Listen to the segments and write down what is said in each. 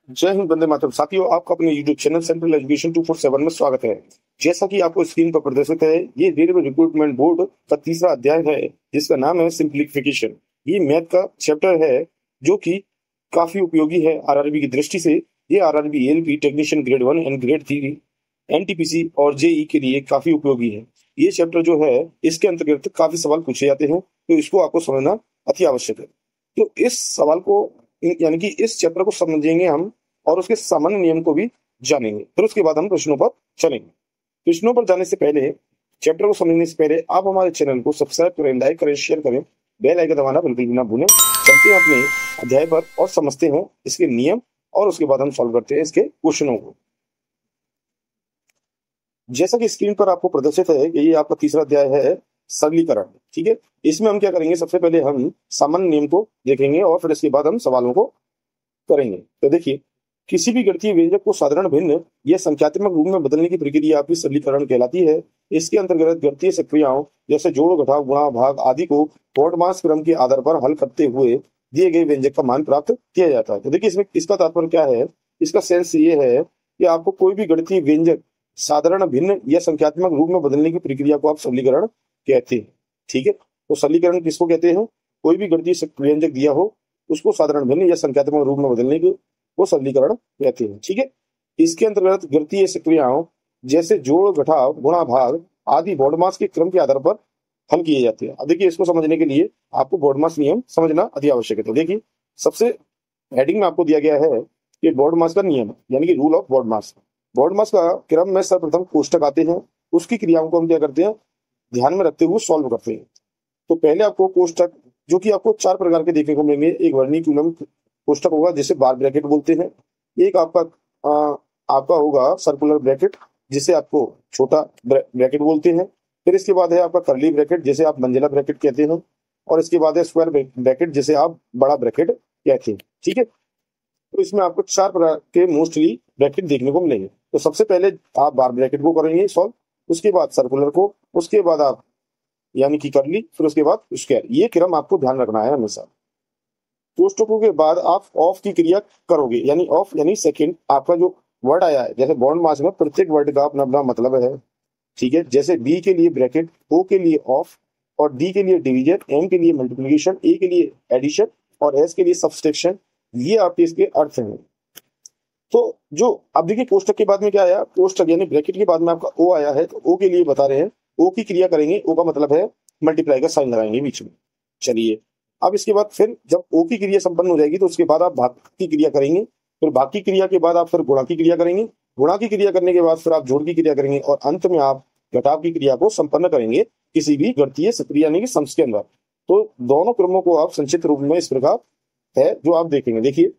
जय हिंद, वंदे मातरम। साथियों, आपका अपने यूट्यूब चैनल सेंट्रल एजुकेशन 247 में स्वागत है। जैसा कि आपको स्क्रीन पर प्रदर्शित है, ये रेलवे रिक्रूटमेंट बोर्ड का तीसरा अध्याय है, जिसका नाम है सिंप्लीफिकेशन। ये मैथ का चैप्टर है, जो कि काफी उपयोगी है आरआरबी की दृष्टि से। ये RRB LP technician grade 1 and grade 3, NTPC और जेई के लिए काफी उपयोगी है। ये चैप्टर जो है, इसके अंतर्गत काफी सवाल पूछे जाते हैं, तो इसको आपको समझना अति आवश्यक है। तो इस सवाल को, यानी कि इस चैप्टर को समझेंगे हम, और उसके सामान्य नियम को भी जानेंगे। फिर उसके बाद हम प्रश्नों पर चलेंगे। प्रश्नों पर जाने से पहले, चैप्टर को समझने से पहले, आप हमारे चैनल को सब्सक्राइब करें, लाइक करें, शेयर करें, बेल आइकन दबाना बिल्कुल भी ना भूलें। चलते हैं अपने अध्याय पर और समझते हैं इसके नियम, और उसके बाद हम सॉल्व करते हैं इसके क्वेश्चनों को। जैसा कि स्क्रीन पर आपको प्रदर्शित है कि ये आपका तीसरा अध्याय है, सरलीकरण। ठीक है, इसमें हम क्या करेंगे, सबसे पहले हम सामान्य नियम को देखेंगे और फिर इसके बाद हम सवालों को करेंगे। तो देखिए, किसी भी गणितीय व्यंजक को साधारण भिन्न या संख्यात्मक रूप में बदलने की प्रक्रिया आपकी सरलीकरण कहलाती है। इसके अंतर्गत गणितीय प्रक्रियाओं जैसे जोड़, घटाव, गुणा, भाग आदि को कोडमास क्रम के आधार पर हल करते हुए दिए गए व्यंजक का मान प्राप्त किया जाता है। तो देखिए, इसमें इसका तात्पर्य क्या है, इसका सेंस ये है कि आपको कोई भी गणितीय व्यंजक साधारण, भिन्न या संख्यात्मक रूप में बदलने की प्रक्रिया को आप सरलीकरण कहते हैं। ठीक है, तो सरलीकरण किसको कहते हैं? कोई भी गणितीय व्यंजक दिया हो, उसको साधारण, भिन्न या संख्यात्मक रूप में बदलने को सरलीकरण कहते हैं। ठीक है, इसके अंतर्गत गणितीय क्रियाओं जैसे जोड़, घटाव, गुणा, भाग आदि बॉडमास के क्रम के आधार पर हल किए जाते हैं। अब देखिए, इसको समझने के लिए आपको बॉडमास नियम समझना अति आवश्यक है। तो देखिए, सबसे हेडिंग में आपको दिया गया है कि बॉडमास का नियम, यानी कि रूल ऑफ बॉडमास। बॉडमास का क्रम में सर्वप्रथम कोष्टक आते हैं, उसकी क्रियाओं को हम क्या करते हैं, ध्यान में रखते हुए सॉल्व करते हैं। तो पहले आपको कोष्टक, जो कि आपको चार प्रकार के देखने को मिलेंगे। एक वर्निकुलम कोष्टक होगा, जिसे बार ब्रैकेट बोलते हैं। एक आपका होगा सर्कुलर ब्रैकेट, जिसे आपको छोटा ब्रैकेट बोलते हैं। फिर इसके बाद है आपका कर्ली ब्रैकेट, जिसे आप मंजिला ब्रैकेट कहते हैं। और इसके बाद है स्क्वायर ब्रैकेट, जिसे आप बड़ा ब्रैकेट कहते हैं। ठीक है, तो इसमें आपको चार प्रकार के मोस्टली ब्रैकेट देखने को मिलेंगे। तो सबसे पहले आप बार ब्रैकेट को करेंगे सॉल्व, उसके बाद सर्कुलर को, उसके बाद आप यानी कि कर ली, फिर उसके बाद स्क्वायर। ये क्रम आपको ध्यान रखना है हमेशा। कोष्टकों के बाद आप ऑफ की क्रिया करोगे, यानी ऑफ यानी सेकंड। आपका जो वर्ड आया है, जैसे बॉन्ड मास में प्रत्येक वर्ड का अपना अपना मतलब है। ठीक है, जैसे बी के लिए ब्रैकेट, ओ के लिए ऑफ, और डी के लिए डिवीजन, एम के लिए मल्टीप्लीकेशन, ए के लिए एडिशन, और एस के लिए सब्सट्रैक्शन। ये आपके इसके अर्थ हैं। तो जो अब देखिए, कोष्टक के बाद में क्या आया, कोष्टक यानी ब्रैकेट के बाद में आपका ओ आया है, तो ओ के लिए बता रहे हैं, ओ की क्रिया करेंगे। ओ का मतलब है मल्टीप्लाई का साइन लगाएंगे बीच में। चलिए, अब इसके बाद फिर जब ओ की क्रिया संपन्न हो जाएगी, तो उसके बाद आप भाग की क्रिया करेंगे। फिर भाग की क्रिया के बाद आप फिर गुणा की क्रिया करेंगे। गुणा की क्रिया करने के बाद फिर आप जोड़ की क्रिया करेंगे, और अंत में आप घटाव की क्रिया को संपन्न करेंगे किसी भी गणितीय क्रिया यानी कि सम्स के अंदर। तो दोनों क्रमों को आप संक्षिप्त रूप में इस प्रकार है जो आप देखेंगे। देखिए,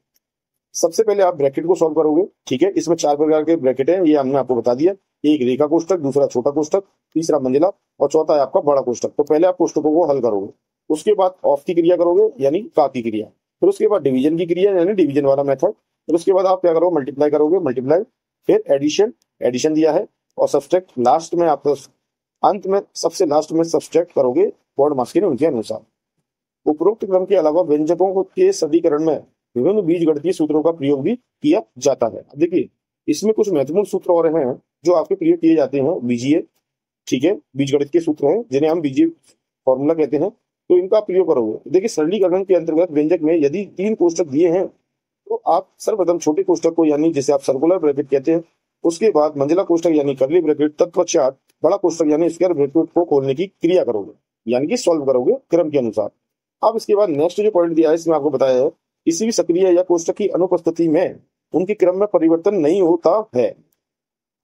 सबसे पहले आप ब्रैकेट को सॉल्व करोगे। ठीक है, इसमें चार प्रकार के ब्रैकेट है, ये हमने आपको बता दिया। एक रेखा कोष्टक, दूसरा छोटा कोष्टक, तीसरा मंजिला, और चौथा है आपका बड़ा कोष्टक। तो पहले आप कोष्टकों को हल करोगे, उसके बाद ऑफ की क्रिया करोगे, यानी का की क्रिया। फिर उसके बाद डिवीजन की क्रिया, यानी डिवीजन वाला मेथड। फिर उसके बाद आप क्या करोगे, मल्टीप्लाई करोगे, मल्टीप्लाई। फिर एडिशन, एडिशन दिया है, और सब्सट्रैक्ट लास्ट में आप, अंत में सबसे लास्ट में सब्सट्रैक्ट करोगे बॉड मास के उनके अनुसार। उपरोक्त क्रम के अलावा व्यंजकों के सदीकरण में विभिन्न बीजगणितीय सूत्रों का प्रयोग भी किया जाता है। देखिए, इसमें कुछ महत्वपूर्ण सूत्र और हैं जो आपके प्रयोग किए जाते हैं, बीजीय। ठीक है, बीजगणित के सूत्र हैं जिन्हें हम बीजीय फॉर्मूला कहते हैं, तो इनका प्रयोग करोगे। देखिए, सरलीकरण के अंतर्गत व्यंजक में यदि तीन कोष्टक दिए हैं, तो आप सर्वप्रथम छोटे कोष्टक को, यानी जिसे आप सर्कुलर ब्रैकेट कहते हैं, उसके बाद मंजिला कोष्टक यानी कर्ली ब्रैकेट, तत्पश्चात बड़ा कोष्टक यानी स्क्वायर ब्रैकेट को खोलने की क्रिया करोगे, यानी कि सॉल्व करोगे क्रम के अनुसार। अब इसके बाद नेक्स्ट जो पॉइंट दिया है, इसमें आपको बताया है, किसी भी सक्रिय या कोष्टक की अनुपस्थिति में उनके क्रम में परिवर्तन नहीं होता है।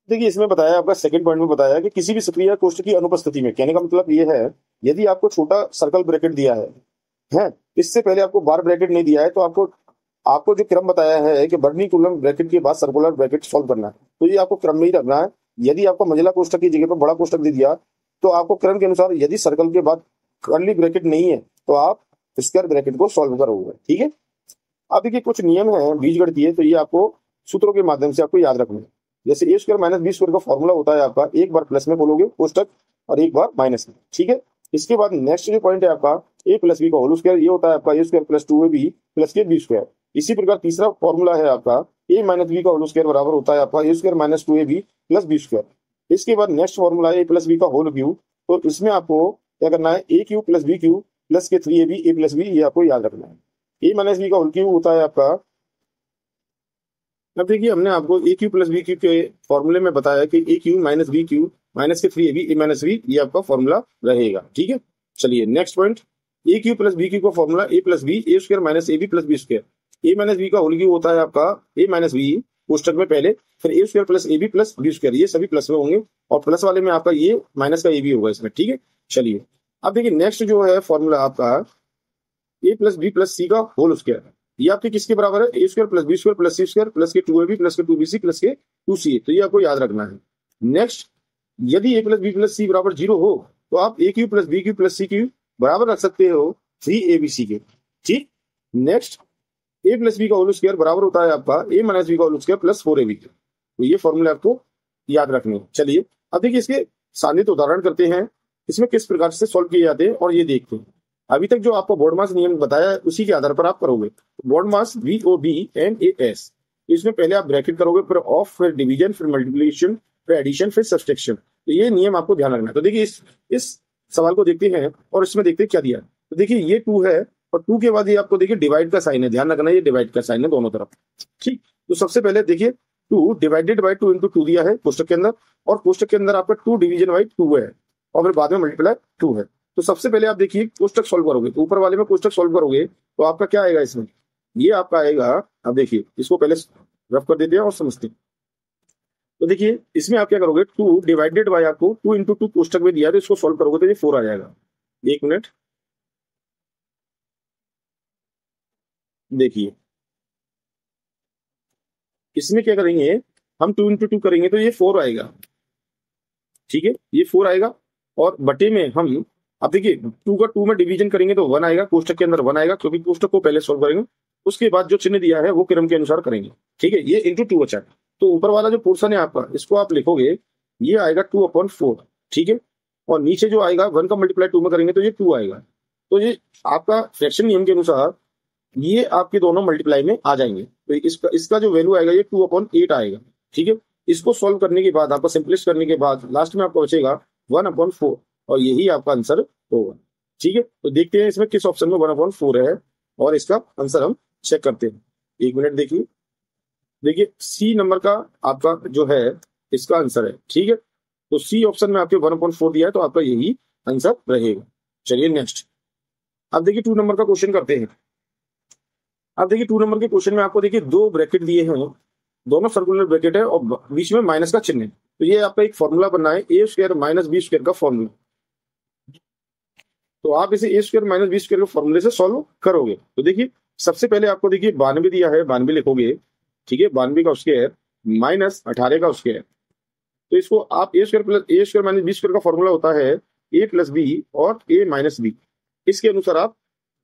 देखिए, इसमें बताया, आपका सेकंड पॉइंट में बताया कि किसी भी सक्रिय कोष्टक की अनुपस्थिति में, कहने का मतलब ये है, यदि आपको छोटा सर्कल ब्रैकेट दिया है, इससे पहले आपको बार ब्रैकेट नहीं दिया है, तो आपको आपको जो क्रम बताया है कि वर्निकुलम ब्रैकेट के बाद सर्कुलर ब्रैकेट सॉल्व करना है, तो ये आपको क्रम में ही रखना है। यदि आपको मंजिला कोष्टक की जगह पर बड़ा कोष्टक दे दिया, तो आपको क्रम के अनुसार, यदि सर्कल के बाद कर्ली ब्रैकेट नहीं है, तो आप स्क्वायर ब्रैकेट को सॉल्व करोगे। ठीक है, अब देखिए, कुछ नियम है बीजगणितीय, तो ये आपको सूत्रों के माध्यम से आपको याद रखना है। जैसे ए स्क्वायर माइनस बी स्क्वायर का फॉर्मूला होता है आपका, एक बार प्लस में बोलोगे कोष्टक, और एक बार माइनस में। ठीक है, इसके बाद नेक्स्ट जो पॉइंट है आपका, ए प्लस बी का होल स्क्वायर, ये होता है आपका a square plus 2ab plus के बी स्क्वायर। इसी प्रकार तीसरा फॉर्मूला है आपका, ए माइनस बी का होल स्क्वायर बराबर होता है आपका a square minus 2ab plus b square. इसके बाद नेक्स्ट फॉर्मूला है ए प्लस बी का होल क्यूब। तो इसमें आपको क्या करना है, a cube plus b cube plus के 3ab ए प्लस बी, ये आपको याद रखना है। ए माइनस बी का होल क्यूब होता है आपका, अब देखिए हमने आपको a cube plus b cube के फॉर्मूले में बताया कि a cube minus b cube minus के 3ab ए माइनस बी, ये आपका फॉर्मूला रहेगा। ठीक है, चलिए next point, a cube plus b cube का formula a plus b a square minus a b plus b square. A minus b का whole cube होता है आपका ए माइनस बी कोष्टक में पहले, फिर a square plus a b plus b square, ये सभी प्लस में होंगे और प्लस वाले में आपका ये माइनस का ए बी होगा इसमें। ठीक है, चलिए अब देखिए नेक्स्ट जो है फॉर्मूला आपका a plus b plus c का होल स्क्वायर, ये आपके किसके बराबर है, a square plus b square plus c square plus के 2ab प्लस के 2bc प्लस के 2ca, तो ये आपको याद रखना है। नेक्स्ट, यदि a plus b plus c बराबर 0 हो तो आप a cube plus b cube plus c cube बराबर रख सकते हो 3abc के। ठीक, नेक्स्ट, ए प्लस बी का होल स्क्वायर बराबर होता है आपका ए माइनस बी का होल स्क्वायर प्लस 4ab के। तो ये फॉर्मूला आपको याद रखने हैं। चलिए अब देखिए इसके सान्निहित उदाहरण करते हैं, इसमें किस प्रकार से सॉल्व किए जाते हैं और ये देखते हैं। अभी तक जो आपको बोर्ड मास नियम बताया है उसी के आधार पर आप करोगे। बोर्ड मास VOB इसमें पहले आप ब्रैकेट करोगे, फिर ऑफ, फिर डिवीजन, फिर मल्टीप्लिकेशन, फिर एडिशन, फिर सब्सट्रैक्शन। तो ये नियम आपको ध्यान रखना है। तो देखिए इस सवाल को देखते हैं और इसमें देखते हैं क्या दिया है। तो देखिए ये 2 है और 2 के बाद ये आपको देखिए डिवाइड का साइन है, ध्यान रखना ये डिवाइड का साइन है दोनों तरफ। ठीक, तो सबसे पहले देखिए 2 डिवाइडेड बाई 2 इंटू 2 दिया है कोष्टक के अंदर, और कोष्टक के अंदर आपका 2 डिवीजन बाई 2 है और फिर बाद में मल्टीप्लाई 2 है। तो सबसे पहले आप देखिए कोष्टक सॉल्व करोगे, तो ऊपर वाले में कोष्टक सॉल्व करोगे तो आपका क्या आएगा इसमें, ये आपका आएगा। अब देखिए इसको पहले रफ कर देते हैं और समझते हैं। तो देखिए इसमें आप क्या करोगे, 2 डिवाइडेड बाय आपको 2 इंटू 2 कोष्टक में दिया है, तो इसको सॉल्व करोगे तो ये 4 आ जाएगा। एक मिनट देखिए, इसमें क्या करेंगे हम 2 इंटू 2 करेंगे तो ये 4 आएगा। ठीक है, ये 4 आएगा और बटे में हम, अब देखिए 2 का 2 में डिवीजन करेंगे तो 1 आएगा, कोष्टक के अंदर 1 आएगा क्योंकि कोष्टक को पहले सॉल्व करेंगे, उसके बाद जो चिन्ह दिया है वो क्रम के अनुसार करेंगे। ठीक है, ये इंटू 2 बचा। तो ऊपर वाला जो पोर्शन है आपका, इसको आप लिखोगे ये आएगा 2/4। ठीक है, और नीचे जो आएगा 1 का मल्टीप्लाई 2 में करेंगे तो ये 2 आएगा। तो ये आपका फ्रैक्शन नियम के अनुसार ये आपके दोनों मल्टीप्लाई में आ जाएंगे। तो इसका जो वैल्यू आएगा ये 2/8 आएगा। ठीक है, इसको सॉल्व करने के बाद आपका सिंपलिस्ट करने के बाद लास्ट में आपको बचेगा 1/4 और यही आपका आंसर होगा। ठीक है, तो देखते हैं इसमें किस ऑप्शन में 1/4 है और इसका आंसर हम चेक करते हैं। एक मिनट देखिए, देखिए सी नंबर का आपका जो है इसका आंसर है। ठीक है, तो सी ऑप्शन में आपके 1/4 दिया है तो आपका यही आंसर रहेगा। चलिए नेक्स्ट, अब देखिए 2 नंबर का क्वेश्चन करते हैं। अब देखिए 2 नंबर के क्वेश्चन में आपको देखिए 2 ब्रैकेट दिए हैं, दोनों सर्कुलर ब्रैकेट है और बीच में माइनस का चिन्ह है। तो ये आपका एक फॉर्मूला बनना है a square minus B square का फॉर्मूला। तो आप इसे ए स्क्वायर माइनस बी स्क्वायर के फॉर्मूले से सॉल्व करोगे। तो देखिए सबसे पहले आपको देखिए 92 दिया है, 92 लिखोगे। ठीक है, 92 का स्क्वायर माइनस 18 का स्क्वायर। तो इसको आप ए स्क्वायर माइनस बी स्क्वायर का फॉर्मूला होता है ए प्लस बी और ए माइनस बी। इसके अनुसार आप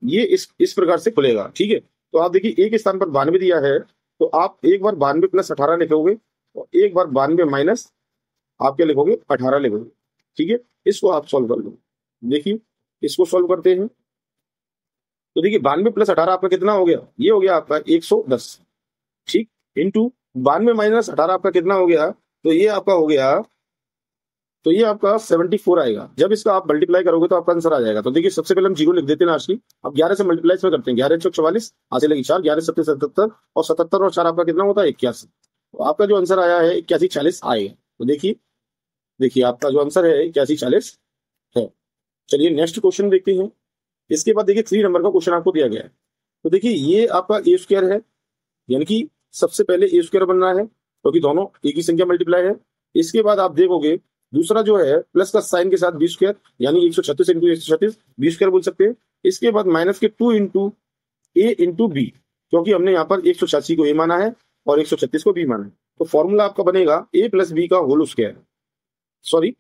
ये इस प्रकार से खुलेगा। ठीक है, तो आप देखिए ए के स्थान पर 92 दिया है तो आप एक बार 92 प्लस 18 लिखोगे और एक बार 92 माइनस आप क्या लिखोगे 18 लिखोगे। ठीक है, इसको आप सॉल्व कर लो। देखिए इसको सॉल्व करते हैं तो देखिए 92 प्लस 18 आपका कितना हो गया, ये हो गया आपका 110। ठीक, इंटू 92 माइनस 18 आपका कितना हो गया, तो ये आपका हो गया, तो ये आपका 74 आएगा। जब इसका आप मल्टीप्लाई करोगे तो आपका आंसर आ जाएगा। तो देखिए सबसे पहले हम 0 लिख देते हैं लास्ट की। अब 11 से मल्टीप्लाई में करते हैं, 11 × 44 आगे लगी 4, 11 7 77 और 77 और 4 आपका कितना होता है 81। तो आपका जो आंसर आया है 8140 आएगा। तो देखिए आपका जो आंसर है 8140 है। चलिए नेक्स्ट क्वेश्चन देखते हैं। इसके बाद देखिए 3 नंबर का क्वेश्चन आपको दिया गया है। तो देखिए ये आपका ए स्क्वायर है, यानी कि सबसे पहले ए स्क्वायर बनना है क्योंकि दोनों एक ही संख्या मल्टीप्लाई है। इसके बाद आप देखोगे दूसरा जो है प्लस का साइन के साथ बी स्क्वायर, यानी 136 इंटू 136 बी स्क्वायर बोल सकते हैं। इसके बाद माइनस के 2 इंटू ए इंटू बी, क्योंकि हमने यहाँ पर 186 को ए माना है और 136 को बी माना है। तो फॉर्मूला आपका बनेगा ए प्लस बी का होल स्क्वायर, सॉरी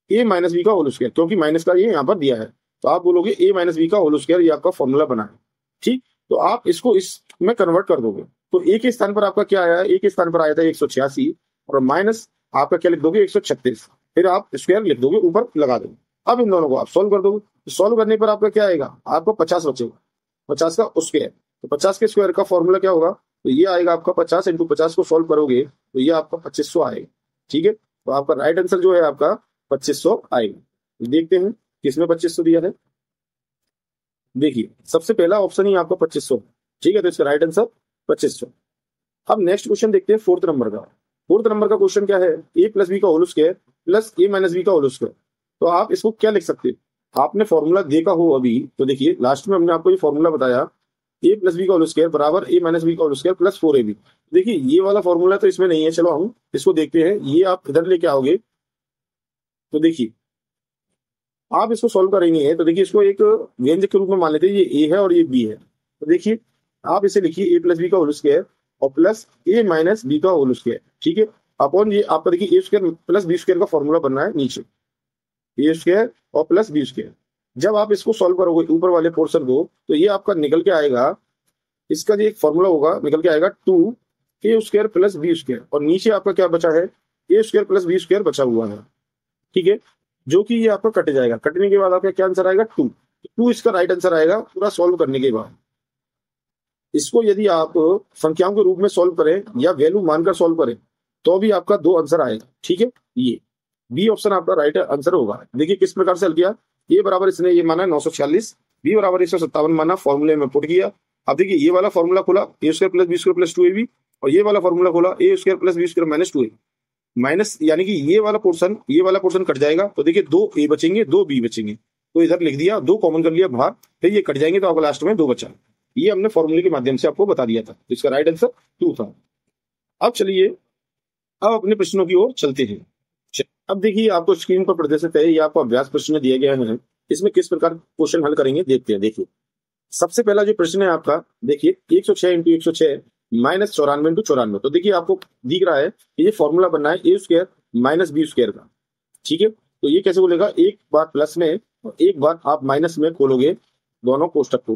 ए माइनस बी का होल स्क्वायर, क्योंकि माइनस का ये यहाँ पर दिया है तो आप बोलोगे ए माइनस बी का होल स्क्वायर, ये आपका फॉर्मूला बना है। ठीक, तो आप इसको इसमें कन्वर्ट कर दोगे तो ए के स्थान पर आपका क्या आया, ए के स्थान पर आया था 186 और माइनस आपका क्या लिख दोगे 136, फिर आप स्क्वायर लिख दोगे ऊपर लगा दोगे। अब इन दोनों को आप सॉल्व कर दोगे, तो सॉल्व करने पर आपका क्या आएगा, आपको 50 बचेगा, 50 का स्क्वायर। तो 50 के स्क्वायर का फॉर्मूला क्या होगा, तो ये आएगा आपका 50 इंटू 50 को सॉल्व करोगे तो ये आपका 2500 आएगा। ठीक है, तो आपका राइट आंसर जो है आपका 2500 आएगा। देखते हैं किसमें 2500 दिया है। देखिए सबसे पहला ऑप्शन ही आपका 2500। ठीक है, तो इसका राइट आंसर 2500। अब नेक्स्ट क्वेश्चन देखते हैं फोर्थ नंबर का। फोर्थ नंबर का क्वेश्चन क्या है, ए प्लस बी का होल स्क्वायर प्लस ए माइनस बी का होल स्क्वायर। तो आप इसको क्या लिख सकते हैं, आपने फॉर्मूला देखा हो अभी तो देखिए लास्ट में हमने आपको ये फॉर्मूला बताया, ए प्लस बी का होल स्क्वायर बराबर ए माइनस बी का होल स्क्वायर प्लस 4ab। देखिए ये वाला फॉर्मूला तो इसमें नहीं है, चलो हम इसको देखते हैं। ये आप इधर लेके आओगे तो देखिए आप इसको सॉल्व करेंगे तो देखिए इसको एक व्यंजक के रूप में मान लेते हैं, ये ए है और ये बी है। तो देखिए आप इसे लिखिए ए प्लस बी का होल स्क्वायर और प्लस ए माइनस बी का होल स्क्वायर। ठीक है, अपॉन ये आपका देखिए ए स्क्वायर प्लस बी स्क्वायर का फॉर्मूला बनना है नीचे, ए स्क्वायर और प्लस बी स्क्वायर। जब आप इसको सॉल्व करोगे ऊपर वाले पोर्शन को तो ये आपका निकल के आएगा, इसका जो एक फॉर्मूला होगा निकल के आएगा 2a² प्लस बी स्क्वायर, और नीचे आपका क्या बचा है, a² प्लस बी स्क्वायर बचा हुआ है। ठीक है, जो कि ये आपका कट जाएगा, कटने के बाद आपका क्या आंसर आएगा 2 इसका राइट आंसर आएगा पूरा सॉल्व करने के बाद। इसको यदि आप संख्याओं के रूप में सॉल्व करें या वैल्यू मानकर सॉल्व करें तो भी आपका 2 आंसर आएगा। ठीक है, ये बी ऑप्शन आपका राइट आंसर होगा। देखिए किस प्रकार से हल किया, ए बराबर इसने ये माना 946, बी बराबर 157 माना, फॉर्मूले में पुट किया। अब देखिए ये वाला फॉर्मूला खोला a² plus b square plus 2ab, और ये वाला फॉर्मूला खोला a² plus b square minus 2a minus, यानी कि ये वाला पोर्शन कट जाएगा तो देखिए 2a बचेंगे 2b बचेंगे, तो इधर लिख दिया 2 कॉमन कर लिया बाहर, फिर ये कट जाएंगे तो आपका लास्ट में 2 बचा। ये हमने फॉर्मूले के माध्यम से आपको बता दिया था, तो इसका राइट आंसर 2 था। अब चलिए अब अपने प्रश्नों की ओर चलते हैं। अब देखिए आपको स्क्रीन पर प्रदर्शित है, ये आपको अभ्यास प्रश्न दिए गए हैं, इसमें किस प्रकार क्वेश्चन हल करेंगे देखते हैं। देखिए सबसे पहला जो प्रश्न है आपका, देखिए 106 इंटू 106 माइनस 94 इंटू 94। तो देखिए आपको दिख रहा है कि ये फॉर्मूला बनना है a square minus B square का। ठीक है, तो ये कैसे बोलेगा, एक बार प्लस में और एक बार आप माइनस में खोलोगे दोनों कोष्टक को।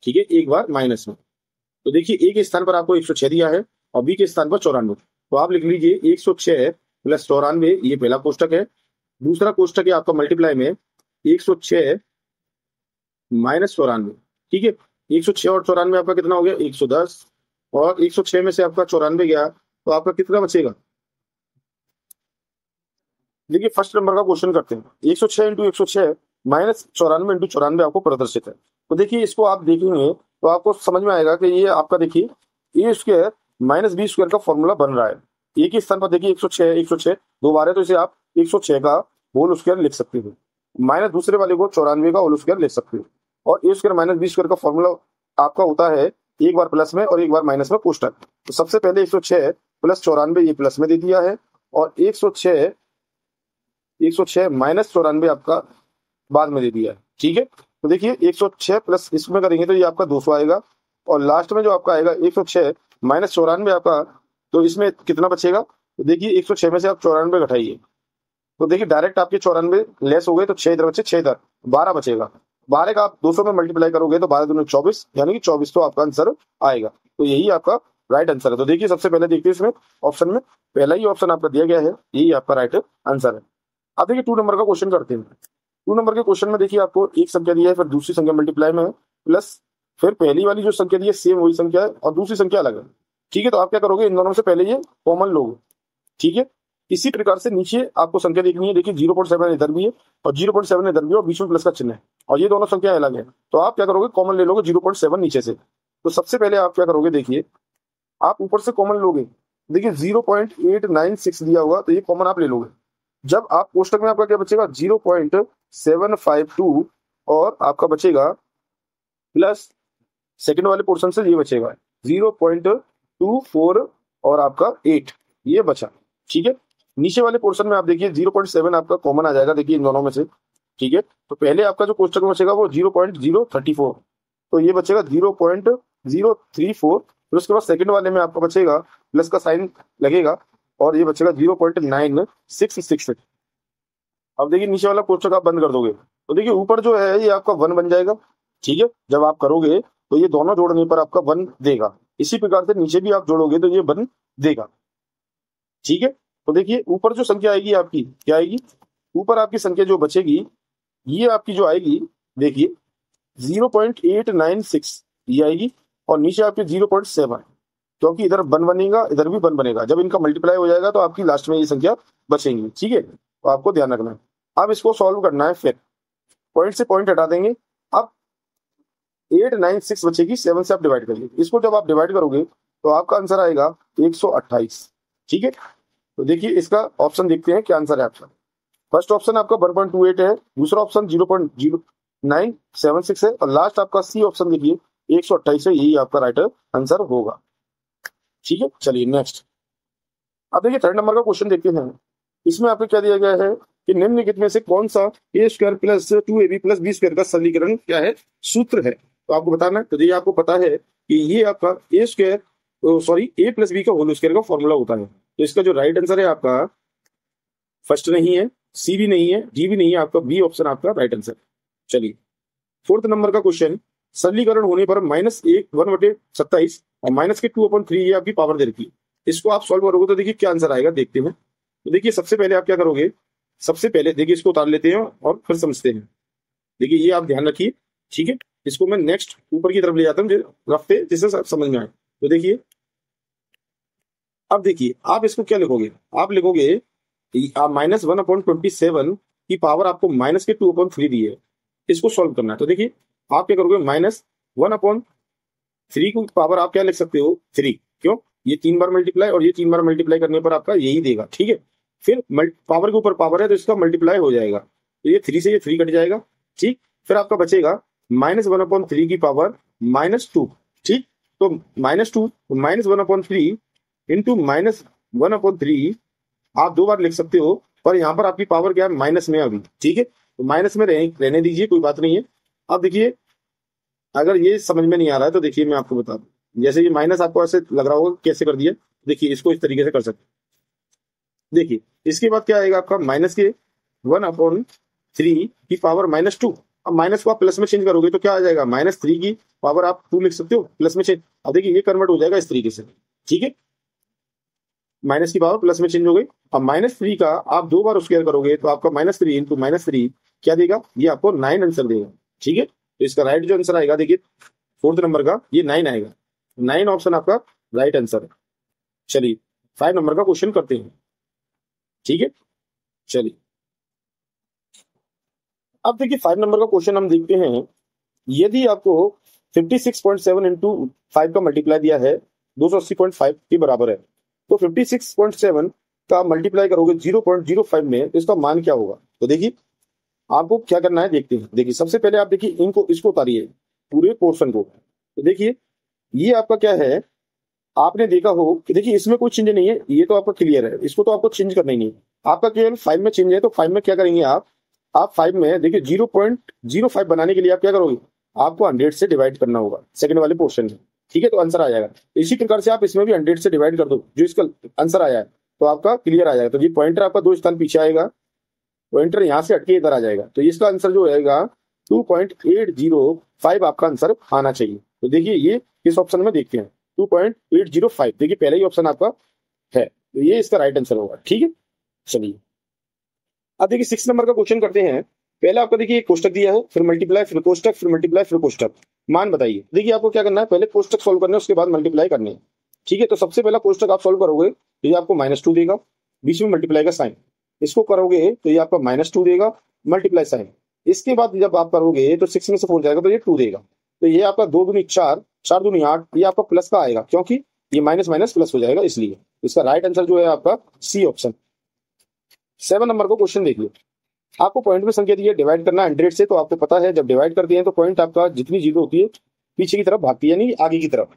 ठीक है, एक बार माइनस में, तो देखिए ए के स्थान पर आपको 106 दिया है और बी के स्थान पर 94, तो आप लिख लीजिए 106 प्लस 94, ये पहला कोष्टक है। दूसरा कोष्टक है आपका मल्टीप्लाई में 106 माइनस 94। ठीक है, 106 और 94 आपका कितना हो गया 110, और 106 में से आपका 94 गया तो आपका कितना बचेगा। देखिए फर्स्ट नंबर का क्वेश्चन करते हैं, 106 इंटू 106 माइनस 94 इंटू 94 आपको प्रदर्शित है। तो देखिए इसको आप देखेंगे तो आपको समझ में आएगा कि ये आपका देखिए ए स्क्वायर माइनस बी स्क्वायर का फॉर्मूला बन रहा है। एक ही स्थान पर देखिए 106 दो बार है तो इसे आप 106 का होल स्क्वायर लिख सकते हो, माइनस दूसरे वाले को 94 का होल स्क्वायर लिख सकते हो। और ए स्क्वायर माइनस बी स्क्वायर का फॉर्मूला आपका होता है एक बार प्लस में और एक बार माइनस में कोष्टक। तो सबसे पहले 106 प्लस 94 ये प्लस में दे दिया है, और 106 माइनस 94 आपका बाद में दे दिया है। ठीक है, तो देखिए 106 प्लस इसमें करेंगे तो ये आपका 200 आएगा, और लास्ट में जो आपका आएगा 106 माइनस 94 आपका, तो इसमें कितना बचेगा, तो देखिए 106 में से आप 94 घटाइए तो देखिए डायरेक्ट आपके 94 लेस हो गए, तो 6 इधर बचे, 6 इधर 12 बचेगा। 12 का आप 200 में मल्टीप्लाई करोगे तो 12 दूनी 24, यानी कि 24 तो आपका आंसर आएगा। तो यही आपका राइट आंसर है। तो देखिए सबसे पहले देखिए इसमें ऑप्शन में पहला ही ऑप्शन आपका दिया गया है, यही आपका राइट आंसर है। अब देखिए 2 नंबर का क्वेश्चन करते हैं। 2 नंबर के क्वेश्चन में देखिए आपको एक संख्या दी है, फिर दूसरी संख्या मल्टीप्लाई में है, प्लस फिर पहली वाली जो संख्या दी है सेम वही संख्या है और दूसरी संख्या अलग है। ठीक है, तो आप क्या करोगे, इन दोनों से पहले ये कॉमन लोगे। ठीक है, इसी प्रकार से नीचे आपको संख्या देखनी है, देखिए 0.7 इधर भी है और 0.7 इधर भी है और बीच में प्लस का चिन्ह है, और ये दोनों संख्या अलग है। तो आप क्या करोगे, कॉमन ले लोगे 0.7 नीचे से। तो सबसे पहले आप क्या करोगे, देखिए आप ऊपर से कॉमन लोगे, देखिए 0.896 दिया होगा तो ये कॉमन आप ले लोगे। जब आप कोष्टक में आपका क्या बचेगा 0.752, और आपका बचेगा प्लस सेकंड वाले पोर्शन से ये बचेगा 0.24 और आपका 8 ये बचा। ठीक है, नीचे वाले पोर्शन में आप देखिए 0.7 आपका कॉमन आ जाएगा, देखिए इन दोनों में से। ठीक है, तो पहले आपका जो कोष्टक में बचेगा वो 0.034, तो ये बचेगा 0.034, फिर उसके बाद सेकंड वाले में आपका बचेगा प्लस का साइन लगेगा और ये बचेगा 0.966। अब देखिए नीचे वाला कोष्टक आप बंद कर दोगे तो देखिए ऊपर जो है ये आपका 1 बन जाएगा। ठीक है, जब आप करोगे तो ये दोनों जोड़ने पर आपका 1 देगा, इसी प्रकार से नीचे भी आप जोड़ोगे तो ये 1 देगा। ठीक है, तो देखिए ऊपर जो संख्या आएगी आपकी क्या आएगी, ऊपर आपकी संख्या जो बचेगी ये आपकी जो आएगी देखिए 0.896 ये आएगी, और नीचे आपकी 0.7। क्योंकि इधर 1 बनेगा, इधर भी 1 बनेगा। जब इनका मल्टीप्लाई हो जाएगा तो आपकी लास्ट में ये संख्या बचेंगी, ठीक है, तो आपको ध्यान रखना है। अब इसको सॉल्व करना है, फिर पॉइंट से पॉइंट हटा देंगे। अब 8 9 6 बचेगी, 7 से आप डिवाइड करिए। इसको जब आप डिवाइड करोगे तो आपका आंसर आएगा 128, ठीक है। तो देखिए इसका ऑप्शन देखते हैं क्या आंसर है आपका। फर्स्ट ऑप्शन आपका 1.28 है, दूसरा ऑप्शन 0.0976 है, और लास्ट आपका सी ऑप्शन देखिए 128 है। यही आपका राइट आंसर होगा, ठीक है। चलिए नेक्स्ट, अब देखिए थर्ड नंबर का क्वेश्चन देखते हैं। इसमें आपको क्या दिया गया है कि निम्नलिखित में से कौन सा a square plus 2ab plus b square का सरलीकरण क्या है, सूत्र है, तो आपको बताना है। तो ये आपको पता है कि ये आपका a square sorry A plus b का होल स्क्वायर का फॉर्मूला होता है। तो इसका जो राइट आंसर है आपका फर्स्ट नहीं है, सी भी नहीं है, डी भी नहीं है, आपका बी ऑप्शन आपका राइट आंसर। चलिए फोर्थ नंबर का क्वेश्चन, सरलीकरण होने पर -1/27 और माइनस के 2/3 ये आपकी पावर दे रखी है। इसको आप सॉल्व करोगे तो देखिए क्या आंसर आएगा, देखते हैं। तो देखिए सबसे पहले आप क्या करोगे, सबसे पहले देखिए इसको उतार लेते हैं और फिर समझते हैं। देखिए ये आप ध्यान रखिए, ठीक है। इसको मैं नेक्स्ट ऊपर की तरफ ले जाता हूँ रफ पे, जिससे समझ में आए। तो देखिए अब देखिए आप इसको क्या लिखोगे, आप लिखोगे -1/27 की पावर आपको माइनस के 2/3 दी है, इसको सॉल्व करना है। तो देखिए आप क्या करोगे, -1/3 की पावर आप क्या लिख सकते हो 3, क्यों, ये 3 बार मल्टीप्लाई और ये 3 बार मल्टीप्लाई करने पर आपका यही देगा, ठीक है। फिर पावर के ऊपर पावर है तो इसका मल्टीप्लाई हो जाएगा, तो ये 3 से ये 3 कट जाएगा, ठीक। फिर आपका बचेगा -1/3 की पावर -2, ठीक। तो -2 -1/3 इंटू -1/3 आप 2 बार लिख सकते हो, पर यहाँ पर आपकी पावर क्या है, माइनस में अभी, ठीक है। तो माइनस में रहने दीजिए, कोई बात नहीं है। अब देखिए अगर ये समझ में नहीं आ रहा है तो देखिए मैं आपको बता दूं, जैसे ये माइनस आपको ऐसे लग रहा होगा कैसे कर दिया, देखिए इसको इस तरीके से कर सकते। देखिए इसके बाद क्या आएगा आपका, माइनस के 1/3 की पावर -2। अब माइनस को आप प्लस में चेंज करोगे तो क्या आ जाएगा, -3 की पावर आप 2 लिख सकते हो, प्लस में चेंज। अब देखिए ये कन्वर्ट हो जाएगा इस तरीके से, ठीक है। माइनस की पावर प्लस में चेंज हो गई। अब -3 का आप 2 बार स्क्वायर करोगे तो आपका -3 इंटू -3 क्या देगा, ये आपको 9 आंसर देगा, ठीक है। तो इसका राइट जो आंसर आएगा देखिए फोर्थ नंबर का, ये 9 आएगा, 9 ऑप्शन आपका राइट आंसर है। चलिए 5 नंबर का क्वेश्चन करते हैं, ठीक है। चलिए अब देखिए 5 नंबर का क्वेश्चन हम देखते हैं। यदि आपको 56.7 इंटू 5 का मल्टीप्लाई दिया है 280.5 के बराबर है, तो 56.7 का मल्टीप्लाई करोगे 0.05 में, तो इसका मान क्या होगा। तो देखिए आपको क्या करना है, देखते हैं। देखिए सबसे पहले आप देखिए इनको इसको उतारिए पूरे पोर्शन को। तो देखिए ये आपका क्या है, आपने देखा हो कि देखिए इसमें कोई चेंज नहीं है, ये तो आपका क्लियर है, इसको तो आपको चेंज करना ही नहीं है। आपका केवल 5 में चेंज है, तो 5 में क्या करेंगे आप 5 में देखिए 0.05 बनाने के लिए आप क्या करोगे, आपको 100 से डिवाइड करना होगा सेकंड वाले पोर्शन में, ठीक है, तो आंसर आ जाएगा। तो इसी प्रकार से आप इसमें भी 100 से डिवाइड कर दो, जो इसका आंसर आया है तो आपका क्लियर आ जाएगा। तो ये पॉइंटर आपका 2 स्थान पीछे आएगा, पॉइंटर यहाँ से हटके इधर आ जाएगा, तो इसका आंसर जो आएगा 2.805 आपका आंसर आना चाहिए। तो देखिए ये किस ऑप्शन में देखते हैं, 2.805, देखिए पहले ही ऑप्शन आपका है, तो ये इसका राइट आंसर होगा, ठीक है। चलिए अब देखिए 6 नंबर का क्वेश्चन करते हैं। पहले आपको देखिए कोष्टक दिया है, फिर मल्टीप्लाई, फिर कोष्टक, फिर मल्टीप्लाई, फिर कोष्टक, मान बताइए। देखिए आपको क्या करना है, पहले कोष्टक सोल्व करना है, उसके बाद मल्टीप्लाई करनी है, ठीक है। तो सबसे पहला कोष्टक आप सोल्व करोगे तो ये आपको -2 देगा, बीच में मल्टीप्लाई का साइन, इसको करोगे तो ये आपका -2 देगा, मल्टीप्लाई साइन। इसके बाद जब आप करोगे तो 6 में से 4 जाएगा तो ये 2 देगा, तो ये आपका 2 दूनी 4, 4 दूनी 8, ये आपका प्लस का आएगा, क्योंकि ये माइनस माइनस प्लस हो जाएगा, इसलिए इसका राइट आंसर जो है आपका सी ऑप्शन। 7 नंबर को क्वेश्चन देखिए। आपको पॉइंट में संख्या दी है, डिवाइड करना 100 से, तो आपको पता है जब डिवाइड करते हैं तो पॉइंट आपका जितनी जीरो होती है पीछे की तरफ भागती है, यानी आगे की तरफ,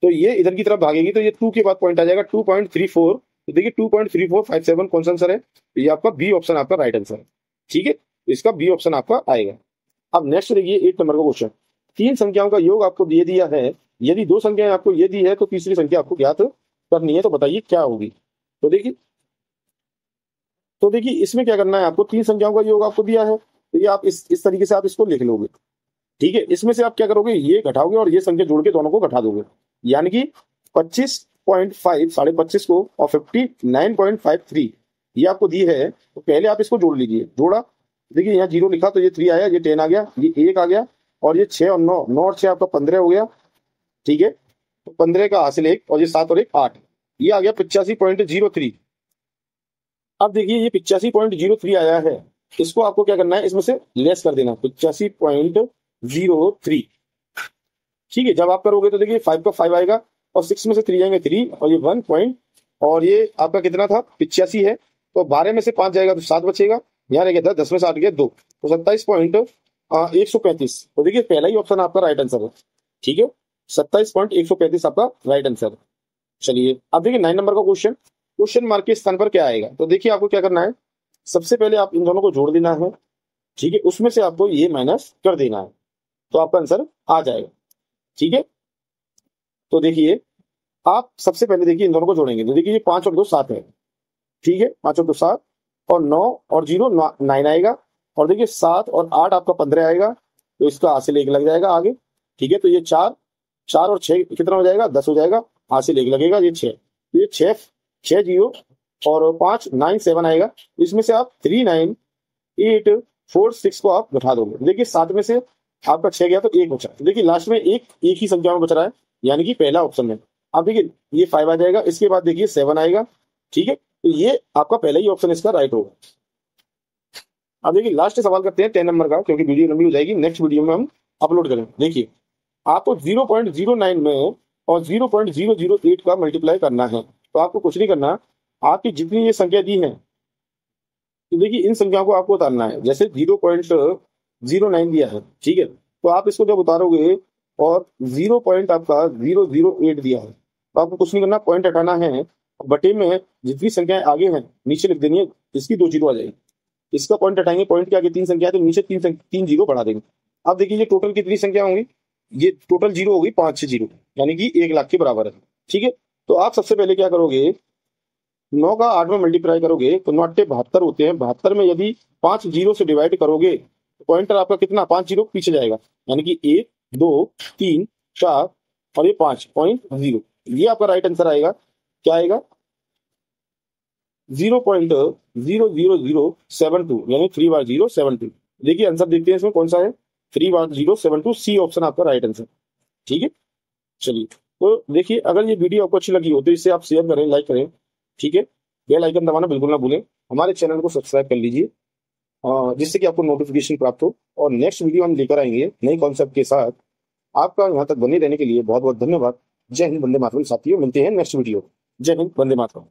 तो ये इधर की तरफ भागेगी, तो ये 2 के बाद पॉइंट आ जाएगा 2.34। तो देखिए 2.3457 कौन सा आंसर है, तो ये आपका बी ऑप्शन आपका राइट आंसर है, ठीक है। इसका बी ऑप्शन आपका आएगा। अब नेक्स्ट देखिए 8 नंबर का क्वेश्चन। 3 संख्याओं का योग आपको दे दिया है, यदि 2 संख्याएं आपको ये दी है तो तीसरी संख्या आपको ज्ञात करनी है, तो बताइए क्या होगी। तो देखिए इसमें क्या करना है आपको, 3 संख्याओं का योग आपको दिया है, तो ये आप इस तरीके से आप इसको लिख लोगे, ठीक है। इसमें से आप क्या करोगे, ये घटाओगे और ये संख्या जोड़ के दोनों को घटा दोगे, यानी कि 25.5 25.5 को और 59.53 ये आपको दी है, तो पहले आप इसको जोड़ लीजिए। जोड़ा, देखिए यहाँ 0 लिखा तो ये 3 आया, ये 10 आ गया, ये 1 आ गया, और ये 6 और 9, 9 और 6 आपका 15 हो गया, ठीक है। तो 15 का हासिल 1 और ये 7 और 1 8, ये आ गया 85.03। अब देखिए ये 85.03 आया है, इसको आपको क्या करना है, इसमें से लेस कर देना 85.03। ठीक है, जब आप करोगे तो देखिए 5 का 5 आएगा और 6 में से 3 जाएंगे 3 और ये 1 पॉइंट, और ये आपका कितना था 85 है, तो 12 में से 5 जाएगा तो 7 बचेगा, यहाँ रह गया 10 में से 8 गया 2, तो 27.135। तो देखिए पहला ही ऑप्शन आपका राइट आंसर है। ठीक है, 27.135 आपका राइट आंसर। चलिए अब देखिए 9 नंबर का क्वेश्चन, क्वेश्चन मार्क के स्थान पर क्या आएगा। तो देखिए आपको क्या करना है, सबसे पहले आप इन दोनों को जोड़ देना है। ठीक है, उसमें से आपको ये माइनस कर देना है, तो आपका आंसर आ जाएगा। ठीक है, तो देखिए आप सबसे पहले देखिए इन दोनों को जोड़ेंगे, तो देखिए ये 5 और 2 7 है। ठीक है, 5 और 2 7, और 9 और 0 9 आएगा, और देखिए 7 और 8 आपका 15 आएगा, तो इसका हासिल 1 लग जाएगा आगे। ठीक है, तो ये 4 4 और 6 कितना हो जाएगा 10 हो जाएगा, हासिल 1 लगेगा, ये 6, तो ये 6 6 0 और 5 9 7 आएगा। इसमें से आप 3 9 8 4 6 को आप घटा दोगे, देखिए 7 में से आपका 6 गया तो 1 बचा, देखिए लास्ट में एक ही संख्या में बच रहा है, यानी कि पहला ऑप्शन में। अब देखिए ये 5 आ जाएगा, इसके बाद देखिए 7 आएगा। ठीक है, तो ये आपका पहला ही ऑप्शन इसका राइट होगा। अब देखिए लास्ट सवाल करते हैं 10 नंबर का, क्योंकि वीडियो लंबी हो जाएगी, नेक्स्ट वीडियो में हम अपलोड करेंगे। देखिए आपको 0.09 में और 0.008 का मल्टीप्लाई करना है, तो आपको कुछ नहीं करना, आपकी जितनी ये संख्या दी है, तो देखिए इन संख्याओं को आपको उतारना है। जैसे 0.09 दिया है, ठीक है, तो आप इसको जब उतारोगे और 0 पॉइंट आपका 008 दिया है, तो आपको कुछ नहीं करना, पॉइंट हटाना है, बटे में जितनी संख्याएं आगे हैं नीचे लिख देनी है, इसकी 2 जीरो आ जाएगी, इसका पॉइंट हटाएंगे, पॉइंट के आगे 3 संख्या है तो नीचे 3 जीरो बढ़ा देंगे। अब देखिए ये टोटल कितनी संख्या होंगी, ये टोटल जीरो होगी 5 6 जीरो, यानी कि 1 लाख के बराबर है। ठीक है, तो आप सबसे पहले क्या करोगे, 9 का 8 में मल्टीप्लाई करोगे तो 9 8 72 होते हैं, 72 में यदि 5 जीरो से डिवाइड करोगे तो पॉइंटर आपका कितना 5 जीरो पीछे जाएगा, यानी कि 1 2 3 4 और ये 5.0, ये आपका राइट आंसर आएगा। क्या आएगा 0.00072, यानी 3 बार 072। देखिए आंसर देखते हैं इसमें कौन सा है, 3 बार 072, सी ऑप्शन आपका राइट आंसर। ठीक है, चलिए तो देखिए अगर ये वीडियो आपको अच्छी लगी हो तो इसे आप शेयर करें, लाइक करें। ठीक है, बेल आइकन दबाना बिल्कुल ना भूलें, हमारे चैनल को सब्सक्राइब कर लीजिए, जिससे कि आपको नोटिफिकेशन प्राप्त हो, और नेक्स्ट वीडियो हम लेकर आएंगे नए कॉन्सेप्ट के साथ। आपका यहाँ तक बने रहने के लिए बहुत बहुत धन्यवाद। जय हिंद, वंदे मातरम साथियों, मिलते हैं नेक्स्ट वीडियो। जय हिंद, वंदे मातरम।